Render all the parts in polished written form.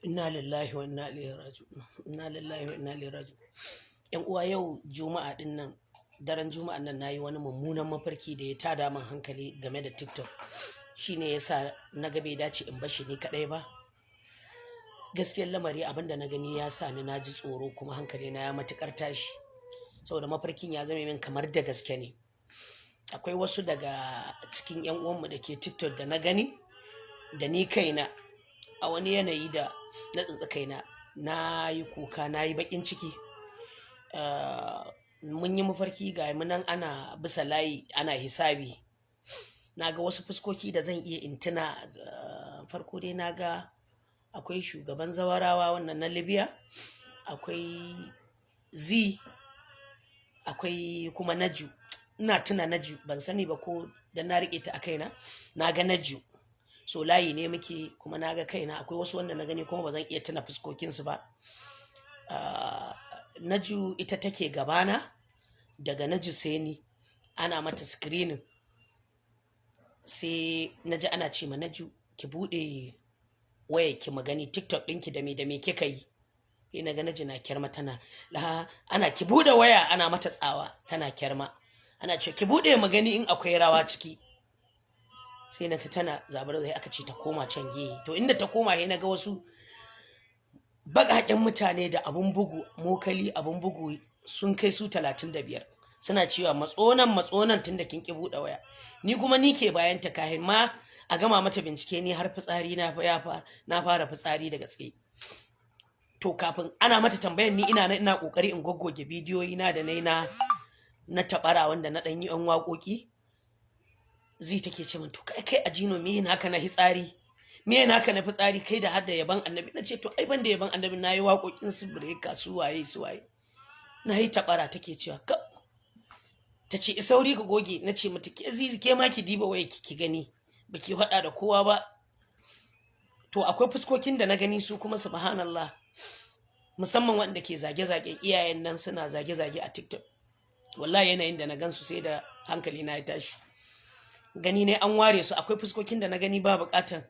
Inna lillahi wa inna ilaihi raji'un. Inna lillahi wa inna ilaihi raji'un. Yan uwa, yau Juma'a din nan, daren Juma'an nan nayi wani mummunan mafarki da ya tada min hankali game da TikTok. Shine yasa na ga bai dace in bashi ni kadai ba. Gaskiyar lamari abinda na gani ya sa ni naji tsoro kuma hankali na ya matukar tashi. Saboda mafarkin ya zame min kamar da gaske ne. Akwai wasu daga cikin yan uwanmu da ke TikTok da na gani da ni kaina a wani yanayi da na tsatsa kaina, na yi kuka, na yi baƙin ciki. Mun yi mafarki ga mu nan ana bisa layi ana hisabi. Na ga wasu fuskoki da zan iya in tuna. Farko dai na ga akwai shugaban zawarawa wannan na Libya, akwai Z, akwai kuma Naju. Ina tuna Naju, ban sani ba ko dan na riƙe ta a kaina. Na ga Naju. So layi ne muke, kuma na ga kaina akwai wasu wanda na gani kuma ba zan iya tuna fuskokinsu ba. Naju ita take gabana, daga Naju sai ni, ana mata screening. Sai naji ana ce ma Naju ki bude wayar ki magani TikTok ɗinki da me kika yi. Sai na ga Naju na kyarma tana ana ki bude waya, ana mata tsawa tana kyarma. Ana ce ki bude magani in akwai rawa ciki. Sai na tana zabar zai aka ce ta koma can gehe. To inda ta koma sai na ga wasu baƙaƙen mutane da abun bugu, mokali abun bugu sun kai su 35. Suna cewa matsonan tunda kin ki bude waya. Ni kuma ni ke bayan ta kahin ma a gama mata bincike, ni har fitsari na fara fitsari da gaske. To kafin ana mata tambayar ni ina kokari in goggoge bidiyoyi na da na tabara wanda na dan yi an waƙoƙi. Zai take ce min to kai ajino me yana haka na hitsari, me yana haka na fitsari kai da hadda yaban annabi. Na ce to ai ban da yaban annabi, na yi waƙoƙin su breka su waye na yi tabara. Take cewa ka ta ce sauri ka goge. Na ce mata ke Zizi, ke ma ki diba waye ki gani, baki faɗa da kowa ba. To akwai fuskokin da na gani su kuma subhanallah, musamman wanda ke zage-zage iyayen nan suna zage-zage a TikTok. Wallahi yanayin da na gansu sai da hankali na ya tashi. Gani ne an ware su. Akwai fuskokin da na gani ba buƙatan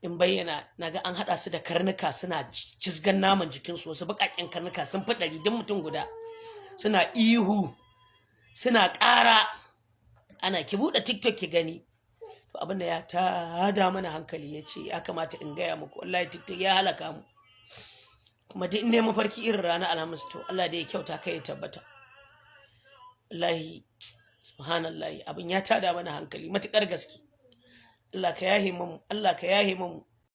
in bayyana. Naga an haɗa su da karnuka suna cizgan naman jikinsu, wasu baƙaƙen karnuka sun fi 100 duk mutum guda, suna ihu suna ƙara. Ana ki buɗe TikTok ki gani. To abin da ya tada mana hankali, ya ce ya kamata in gaya muku wallahi TikTok ya halaka mu. Kuma duk inda mafarki irin ranar Alhamis, to Allah da ya kyauta kai ya tabbata. Wallahi subhanallahi abin ya tada mana hankali matukar gaske. Allah ka yahe mu, Allah ka yahe mu.